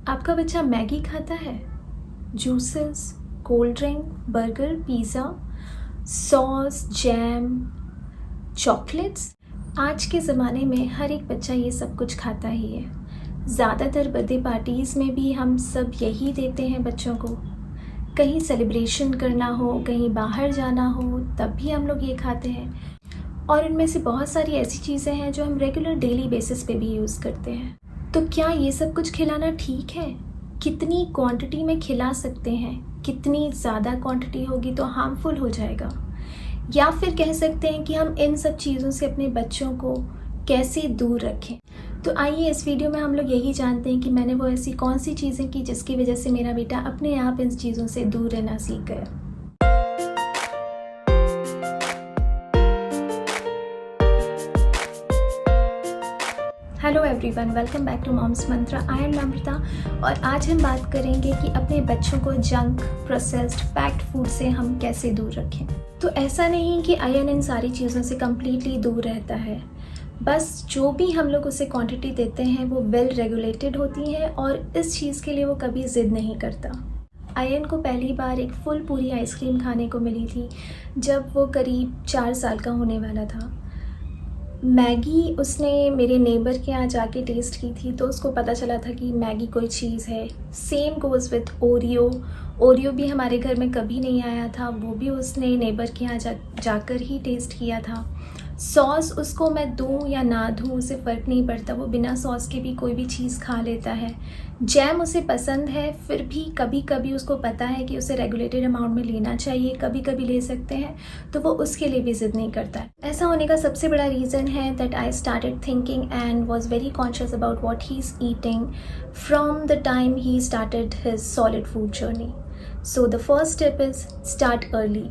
आपका बच्चा मैगी खाता है? Juices, cold drink, burger, pizza, sauce, jam, chocolates. आज के ज़माने में हर एक बच्चा ये सब कुछ खाता ही है। ज़्यादातर बर्थडे पार्टीज़ में भी हम सब यही देते हैं बच्चों को। कहीं सेलिब्रेशन करना हो, कहीं बाहर जाना हो, तब भी हम लोग ये खाते हैं। और इनमें से बहुत सारी ऐसी चीज़ें हैं जो हम रेगुलर डेली बेसिस पे भी यूज़ करते हैं। तो क्या ये सब कुछ खिलाना ठीक है? कितनी क्वांटिटी में खिला सकते हैं? कितनी ज़्यादा क्वांटिटी होगी तो हार्मफुल हो जाएगा? या फिर कह सकते हैं कि हम इन सब चीज़ों से अपने बच्चों को कैसे दूर रखें? तो आइए इस वीडियो में हम लोग यही जानते हैं कि मैंने वो ऐसी कौन सी चीज़ें की जिसकी वजह से मेरा बेटा अपने आप इन चीज़ों से दूर रहना सीख गया। Hello everyone, welcome back to Mom's Mantra. I am Namrata और आज हम बात करेंगे कि अपने बच्चों को जंक, प्रोसेस्ड, पैक्ड फूड से हम कैसे दूर रखें। तो ऐसा नहीं कि आयन इन सारी चीज़ों से कम्प्लीटली दूर रहता है, बस जो भी हम लोग उसे क्वांटिटी देते हैं वो वेल रेगुलेटेड होती है और इस चीज़ के लिए वो कभी ज़िद नहीं करता। आयन को पहली बार एक फुल पूरी आइसक्रीम खाने को मिली थी जब वो करीब 4 साल का होने वाला था। मैगी उसने मेरे नेबर के यहाँ जाके टेस्ट की थी तो उसको पता चला था कि मैगी कोई चीज़ है। Same goes with Oreo. Oreo भी हमारे घर में कभी नहीं आया था, वो भी उसने नेबर के यहाँ जाकर ही टेस्ट किया था। सॉस उसको मैं दूँ या ना दूँ उसे फ़र्क नहीं पड़ता, वो बिना सॉस के भी कोई भी चीज़ खा लेता है। जैम उसे पसंद है, फिर भी कभी कभी उसको पता है कि उसे रेगुलेटेड अमाउंट में लेना चाहिए, कभी कभी ले सकते हैं, तो वो उसके लिए भी ज़िद नहीं करता है। ऐसा होने का सबसे बड़ा रीज़न है that I started thinking and was very conscious about what he is eating from the time he started his solid food journey. So the first step is start early.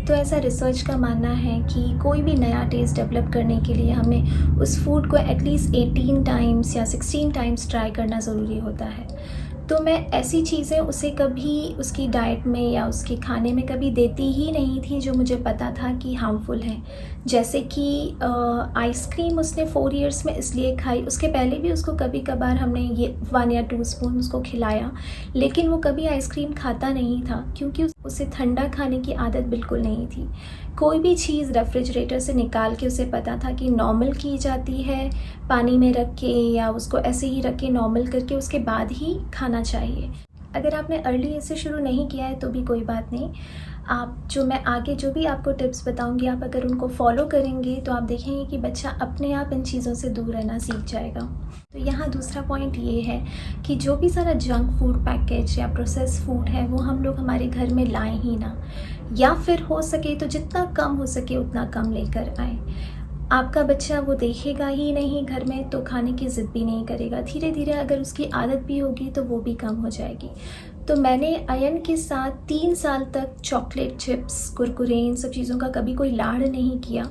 तो ऐसा रिसर्च का मानना है कि कोई भी नया टेस्ट डेवलप करने के लिए हमें उस फूड को एटलीस्ट 18 टाइम्स या 16 टाइम्स ट्राई करना ज़रूरी होता है। तो मैं ऐसी चीज़ें उसे कभी उसकी डाइट में या उसके खाने में कभी देती ही नहीं थी जो मुझे पता था कि हार्मफुल हैं। जैसे कि आइसक्रीम उसने 4 इयर्स में इसलिए खाई, उसके पहले भी उसको कभी कभार हमने ये 1 या 2 स्पून उसको खिलाया, लेकिन वो कभी आइसक्रीम खाता नहीं था क्योंकि उसे ठंडा खाने की आदत बिल्कुल नहीं थी। कोई भी चीज़ रेफ्रिजरेटर से निकाल के उसे पता था कि नॉर्मल की जाती है, पानी में रख के या उसको ऐसे ही रख के नॉर्मल करके उसके बाद ही खाना चाहिए। अगर आपने अर्ली एज से शुरू नहीं किया है तो भी कोई बात नहीं, आप जो मैं आगे जो भी आपको टिप्स बताऊंगी आप अगर उनको फॉलो करेंगे तो आप देखेंगे कि बच्चा अपने आप इन चीज़ों से दूर रहना सीख जाएगा। तो यहाँ दूसरा पॉइंट ये है कि जो भी सारा जंक फूड पैकेज या प्रोसेस फूड है वो हम लोग हमारे घर में लाएं ही ना, या फिर हो सके तो जितना कम हो सके उतना कम लेकर आएँ। आपका बच्चा वो देखेगा ही नहीं घर में तो खाने की ज़िद भी नहीं करेगा। धीरे धीरे अगर उसकी आदत भी होगी तो वो भी कम हो जाएगी। तो मैंने आयन के साथ 3 साल तक चॉकलेट चिप्स, कुरकुरे, इन सब चीज़ों का कभी कोई लाड़ नहीं किया।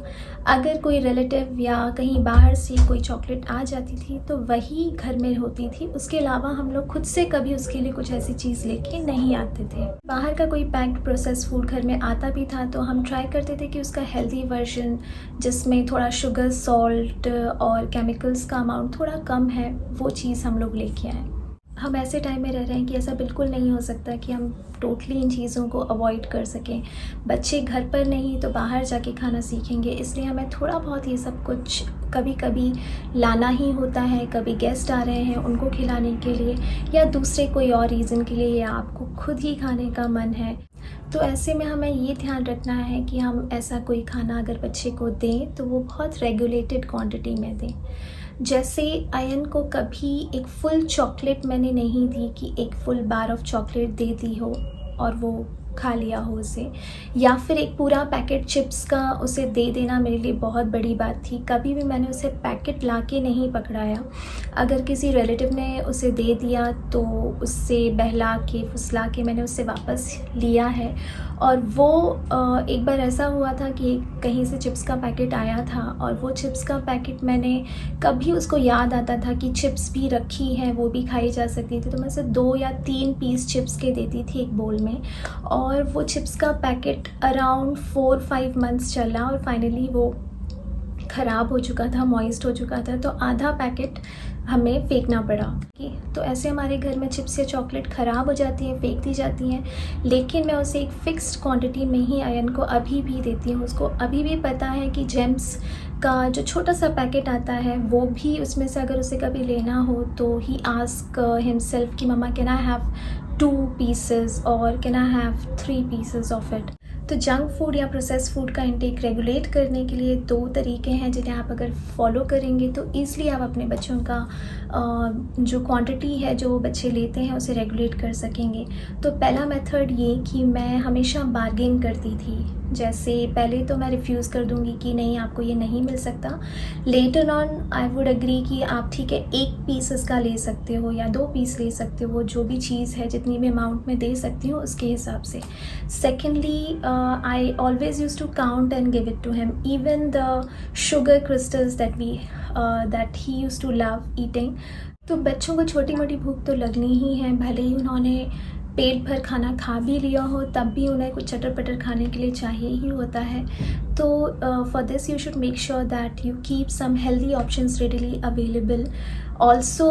अगर कोई रिलेटिव या कहीं बाहर से कोई चॉकलेट आ जाती थी तो वही घर में होती थी, उसके अलावा हम लोग खुद से कभी उसके लिए कुछ ऐसी चीज़ लेके नहीं आते थे। बाहर का कोई पैक्ड प्रोसेस फूड घर में आता भी था तो हम ट्राई करते थे कि उसका हेल्दी वर्जन जिसमें थोड़ा शुगर, सॉल्ट और केमिकल्स का अमाउंट थोड़ा कम है वो चीज़ हम लोग लेके आएँ। हम ऐसे टाइम में रह रहे हैं कि ऐसा बिल्कुल नहीं हो सकता कि हम टोटली इन चीज़ों को अवॉइड कर सकें। बच्चे घर पर नहीं तो बाहर जाके खाना सीखेंगे, इसलिए हमें थोड़ा बहुत ये सब कुछ कभी कभी लाना ही होता है। कभी गेस्ट आ रहे हैं उनको खिलाने के लिए या दूसरे कोई और रीज़न के लिए, या आपको खुद ही खाने का मन है, तो ऐसे में हमें ये ध्यान रखना है कि हम ऐसा कोई खाना अगर बच्चे को दें तो वो बहुत रेगुलेटेड क्वांटिटी में दें। जैसे आयन को कभी एक फुल चॉकलेट मैंने नहीं दी कि एक फुल बार ऑफ चॉकलेट दे दी हो और वो खा लिया हो उसे, या फिर एक पूरा पैकेट चिप्स का उसे दे देना मेरे लिए बहुत बड़ी बात थी। कभी भी मैंने उसे पैकेट लाके नहीं पकड़ाया। अगर किसी रिलेटिव ने उसे दे दिया तो उससे बहला के फुसला के मैंने उससे वापस लिया है। और वो एक बार ऐसा हुआ था कि कहीं से चिप्स का पैकेट आया था और वो चिप्स का पैकेट मैंने कभी उसको याद आता था कि चिप्स भी रखी हैं, वो भी खाई जा सकती थी, तो मैं उसे 2 या 3 पीस चिप्स के देती थी एक बोल में। और वो चिप्स का पैकेट अराउंड 4-5 मंथ्स चला और फाइनली वो ख़राब हो चुका था, मॉइस्ट हो चुका था, तो आधा पैकेट हमें फेंकना पड़ा। तो ऐसे हमारे घर में चिप्स या चॉकलेट ख़राब हो जाती हैं, फेंक दी जाती हैं, लेकिन मैं उसे एक फ़िक्स्ड क्वांटिटी में ही अयन को अभी भी देती हूँ। उसको अभी भी पता है कि जेम्स का जो छोटा सा पैकेट आता है वो भी, उसमें से अगर उसे कभी लेना हो तो ही आस्क हिमसेल्फ कि मम्मा कैन आई हैव 2 पीसेस और can I have 3 pieces of it. तो जंक फूड या प्रोसेस फूड का इंटेक रेगुलेट करने के लिए 2 तरीके हैं जिन्हें आप अगर फॉलो करेंगे तो ईज़िली आप अपने बच्चों का जो क्वांटिटी है जो वो बच्चे लेते हैं उसे रेगुलेट कर सकेंगे। तो पहला मेथड ये कि मैं हमेशा बार्गेन करती थी। जैसे पहले तो मैं रिफ्यूज़ कर दूंगी कि नहीं, आपको ये नहीं मिल सकता। Later on I would agree कि आप ठीक है 1 पीस इसका ले सकते हो या 2 पीस ले सकते हो, जो भी चीज़ है जितनी भी अमाउंट में दे सकती हूँ उसके हिसाब से। Secondly I always used to count and give it to him, even the sugar crystals that he used to love eating. तो बच्चों को छोटी मोटी भूख तो लगनी ही है, भले ही उन्होंने पेट भर खाना खा भी लिया हो तब भी उन्हें कुछ चटर पटर खाने के लिए चाहिए ही होता है। तो for this you should make sure that you keep some healthy options readily available. Also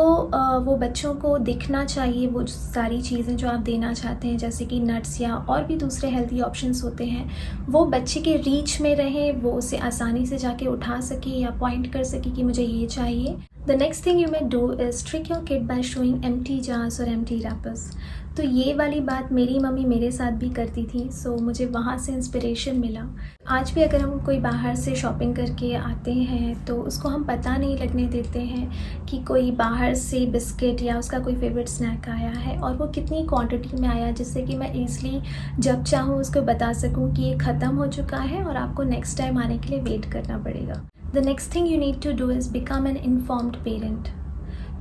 वो बच्चों को दिखना चाहिए वो सारी चीज़ें जो आप देना चाहते हैं, जैसे कि नट्स या और भी दूसरे हेल्दी ऑप्शंस होते हैं, वो बच्चे के रीच में रहें, वो उसे आसानी से जाके उठा सके या पॉइंट कर सके कि मुझे ये चाहिए। The next thing you may do is trick your kid by showing empty jars or empty wrappers. तो ये वाली बात मेरी मम्मी मेरे साथ भी करती थी, सो मुझे वहाँ से इंस्पिरेशन मिला। आज भी अगर हम कोई बाहर से शॉपिंग करके आते हैं तो उसको हम पता नहीं लगने देते हैं कि कोई बाहर से बिस्किट या उसका कोई फेवरेट स्नैक आया है और वो कितनी क्वांटिटी में आया, जिससे कि मैं ईज़िली जब चाहूँ उसको बता सकूँ कि ये ख़त्म हो चुका है और आपको नेक्स्ट टाइम आने के लिए वेट करना पड़ेगा। The next thing you need to do is become an informed parent.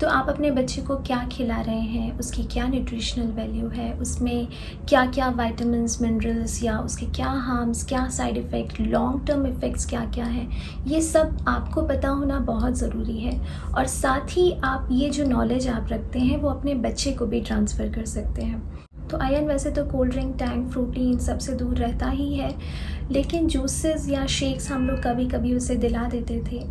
तो आप अपने बच्चे को क्या खिला रहे हैं, उसकी क्या न्यूट्रिशनल वैल्यू है, उसमें क्या क्या विटामिन्स, मिनरल्स या उसके क्या हार्म्स, क्या side effect, long term effects क्या क्या हैं, ये सब आपको पता होना बहुत ज़रूरी है। और साथ ही आप ये जो नॉलेज आप रखते हैं वो अपने बच्चे को भी ट्रांसफ़र कर सकते हैं। तो अयन वैसे तो कोल्ड ड्रिंक, टैंग, फ्रूटी इन सब से दूर रहता ही है, लेकिन जूसेस या शेक्स हम लोग कभी कभी उसे दिला देते थे।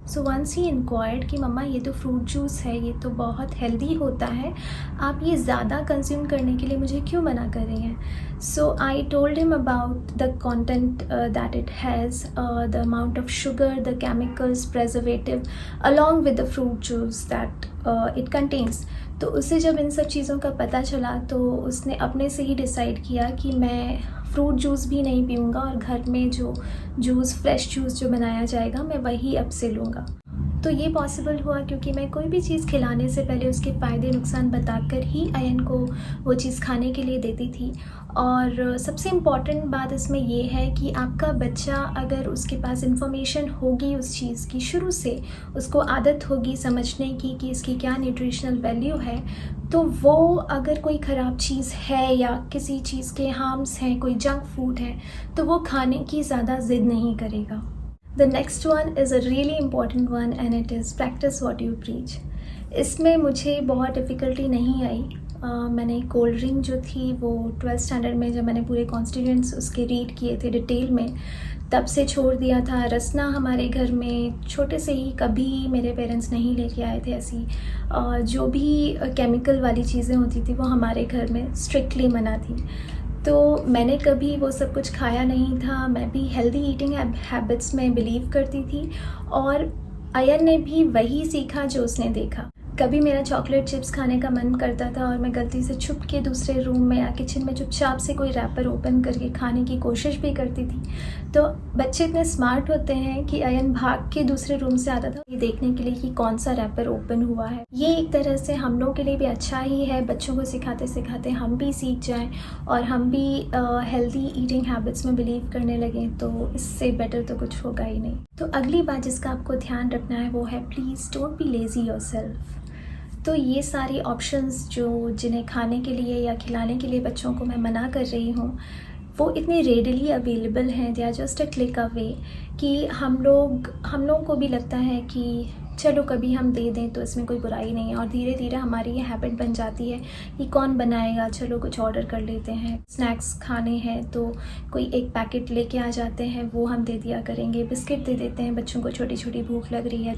सो वंस ही इंक्वायर्ड कि मम्मा ये तो फ्रूट जूस है, ये तो बहुत हेल्दी होता है, आप ये ज़्यादा कंज्यूम करने के लिए मुझे क्यों मना कर रही हैं। So I told him about the content that it has, the amount of sugar, the chemicals, preservative along with the fruit juice that it contains. तो उसे जब इन सब चीज़ों का पता चला तो उसने अपने से ही डिसाइड किया कि मैं फ्रूट जूस भी नहीं पीऊँगा और घर में जो जूस, फ्रेश जूस जो बनाया जाएगा मैं वही अब से लूँगा। तो ये पॉसिबल हुआ क्योंकि मैं कोई भी चीज़ खिलाने से पहले उसके फ़ायदे नुकसान बताकर ही अयन को वो चीज़ खाने के लिए देती थी। और सबसे इम्पॉर्टेंट बात इसमें ये है कि आपका बच्चा, अगर उसके पास इन्फॉर्मेशन होगी उस चीज़ की, शुरू से उसको आदत होगी समझने की कि इसकी क्या न्यूट्रिशनल वैल्यू है, तो वो अगर कोई ख़राब चीज़ है या किसी चीज़ के हार्म्स हैं, कोई जंक फूड है, तो वो खाने की ज़्यादा ज़िद नहीं करेगा। The next one is a really important one and it is practice what you preach. इसमें मुझे बहुत डिफ़िकल्टी नहीं आई। मैंने कोल्ड ड्रिंक जो थी वो 12th स्टैंडर्ड में जब मैंने पूरे कॉन्स्टिट्यूएंट्स उसके रीड किए थे डिटेल में, तब से छोड़ दिया था। रसना हमारे घर में छोटे से ही कभी मेरे पेरेंट्स नहीं लेके आए थे ऐसी। जो भी केमिकल वाली चीज़ें होती थी वो हमारे घर में स्ट्रिक्टली मना थी। तो मैंने कभी वो सब कुछ खाया नहीं था। मैं भी हेल्दी ईटिंग हैबिट्स में बिलीव करती थी और अयन ने भी वही सीखा जो उसने देखा। कभी मेरा चॉकलेट चिप्स खाने का मन करता था और मैं गलती से छुप के दूसरे रूम में या किचन में चुपचाप से कोई रैपर ओपन करके खाने की कोशिश भी करती थी। तो बच्चे इतने स्मार्ट होते हैं कि अयन भाग के दूसरे रूम से आता था ये देखने के लिए कि कौन सा रैपर ओपन हुआ है। ये एक तरह से हम लोग के लिए भी अच्छा ही है, बच्चों को सिखाते सिखाते हम भी सीख जाएं और हम भी हेल्दी ईटिंग हैबिट्स में बिलीव करने लगें, तो इससे बेटर तो कुछ होगा ही नहीं। तो अगली बात जिसका आपको ध्यान रखना है वो है please don't be lazy yourself. तो ये सारी ऑप्शंस जो जिन्हें खाने के लिए या खिलाने के लिए बच्चों को मैं मना कर रही हूँ वो इतनी रेडली अवेलेबल हैं, they are just a click away कि हम लोगों को भी लगता है कि चलो कभी हम दे दें तो इसमें कोई बुराई नहीं है, और धीरे धीरे हमारी ये हैबिट बन जाती है कि कौन बनाएगा, चलो कुछ ऑर्डर कर लेते हैं। स्नैक्स खाने हैं तो कोई एक पैकेट लेके आ जाते हैं, वो हम दे दिया करेंगे। बिस्किट दे देते हैं बच्चों को, छोटी छोटी भूख लग रही है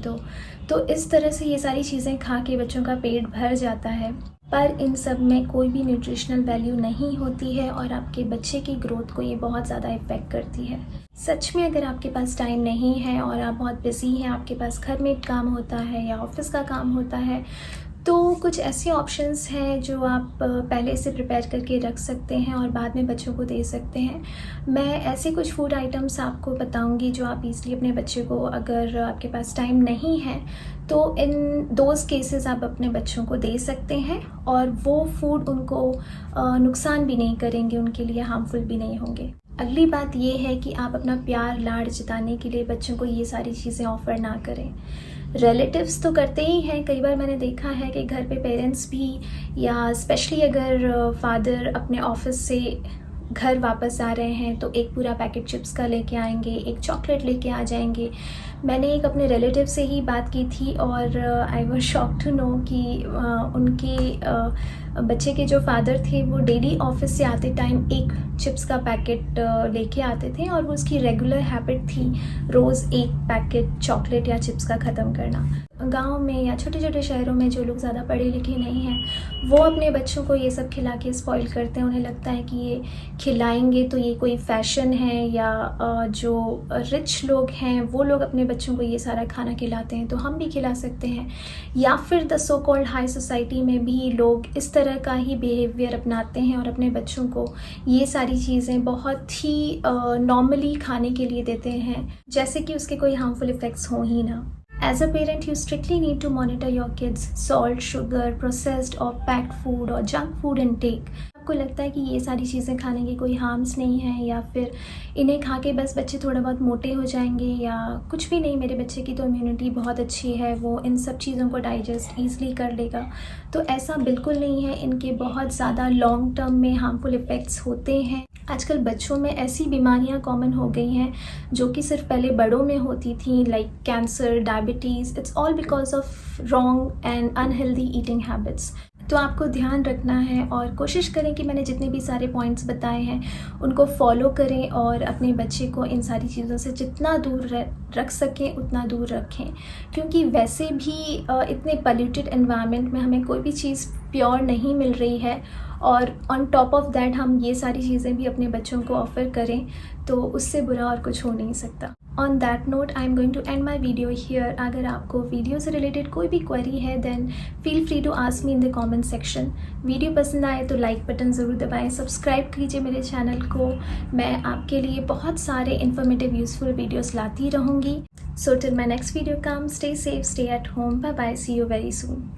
तो इस तरह से ये सारी चीज़ें खा के बच्चों का पेट भर जाता है, पर इन सब में कोई भी न्यूट्रिशनल वैल्यू नहीं होती है और आपके बच्चे की ग्रोथ को ये बहुत ज़्यादा इफ़ेक्ट करती है। सच में अगर आपके पास टाइम नहीं है और आप बहुत बिज़ी हैं, आपके पास घर में काम होता है या ऑफिस का काम होता है, तो कुछ ऐसे ऑप्शंस हैं जो आप पहले से प्रिपेयर करके रख सकते हैं और बाद में बच्चों को दे सकते हैं। मैं ऐसे कुछ फूड आइटम्स आपको बताऊंगी जो आप ईज़िली अपने बच्चे को, अगर आपके पास टाइम नहीं है तो इन दोज केसेस आप अपने बच्चों को दे सकते हैं, और वो फूड उनको नुकसान भी नहीं करेंगे, उनके लिए हार्मफुल भी नहीं होंगे। अगली बात ये है कि आप अपना प्यार लाड़ जताने के लिए बच्चों को ये सारी चीज़ें ऑफ़र ना करें। रिलेटिव्स तो करते ही हैं, कई बार मैंने देखा है कि घर पे पेरेंट्स भी, या स्पेशली अगर फादर अपने ऑफिस से घर वापस आ रहे हैं तो एक पूरा पैकेट चिप्स का लेके आएंगे, एक चॉकलेट लेके आ जाएंगे। मैंने एक अपने रिलेटिव से ही बात की थी और I was shocked to know कि उनके बच्चे के जो फादर थे वो डेली ऑफिस से आते टाइम एक चिप्स का पैकेट लेके आते थे, और वो उसकी रेगुलर हैबिट थी रोज़ एक पैकेट चॉकलेट या चिप्स का ख़त्म करना। गांव में या छोटे छोटे शहरों में जो लोग ज़्यादा पढ़े लिखे नहीं हैं, वो अपने बच्चों को ये सब खिला के स्पॉइल करते हैं। उन्हें लगता है कि ये खिलाएंगे तो ये कोई फ़ैशन है, या जो रिच लोग हैं वो लोग अपने बच्चों को ये सारा खाना खिलाते हैं तो हम भी खिला सकते हैं। या फिर the so called high society में भी लोग इस तरह का ही बिहेवियर अपनाते हैं और अपने बच्चों को ये सारी चीज़ें बहुत ही नॉर्मली खाने के लिए देते हैं, जैसे कि उसके कोई हार्मफुल इफ़ेक्ट्स हों ही ना। As a parent, you strictly need to monitor your kids' salt, sugar, processed or packed food or junk food intake. आपको लगता है कि ये सारी चीज़ें खाने के कोई हार्म्स नहीं है, या फिर इन्हें खा के बस बच्चे थोड़ा बहुत मोटे हो जाएंगे, या कुछ भी नहीं, मेरे बच्चे की तो इम्यूनिटी बहुत अच्छी है, वो इन सब चीज़ों को डाइजेस्ट ईज़िली कर लेगा, तो ऐसा बिल्कुल नहीं है। इनके बहुत ज़्यादा लॉन्ग टर्म में हार्मफुल इफ़ेक्ट्स होते हैं। आजकल बच्चों में ऐसी बीमारियां कॉमन हो गई हैं जो कि सिर्फ पहले बड़ों में होती थी, like cancer, diabetes. It's all because of wrong and unhealthy eating habits. तो आपको ध्यान रखना है और कोशिश करें कि मैंने जितने भी सारे पॉइंट्स बताए हैं उनको फॉलो करें और अपने बच्चे को इन सारी चीज़ों से जितना दूर रख सकें उतना दूर रखें, क्योंकि वैसे भी इतने पॉल्यूटेड एनवायरनमेंट में हमें कोई भी चीज़ प्योर नहीं मिल रही है, और ऑन टॉप ऑफ दैट हम ये सारी चीज़ें भी अपने बच्चों को ऑफ़र करें तो उससे बुरा और कुछ हो नहीं सकता। On that note I am going to end my video here. अगर आपको वीडियो से रिलेटेड कोई भी क्वेरी है then feel free to ask me in the comment section. Video पसंद आए तो लाइक बटन ज़रूर दबाएं, सब्सक्राइब कीजिए मेरे चैनल को। मैं आपके लिए बहुत सारे इन्फॉर्मेटिव यूज़फुल वीडियोज़ लाती रहूँगी। So till my next video come, stay safe, stay at home, bye bye, see you very soon.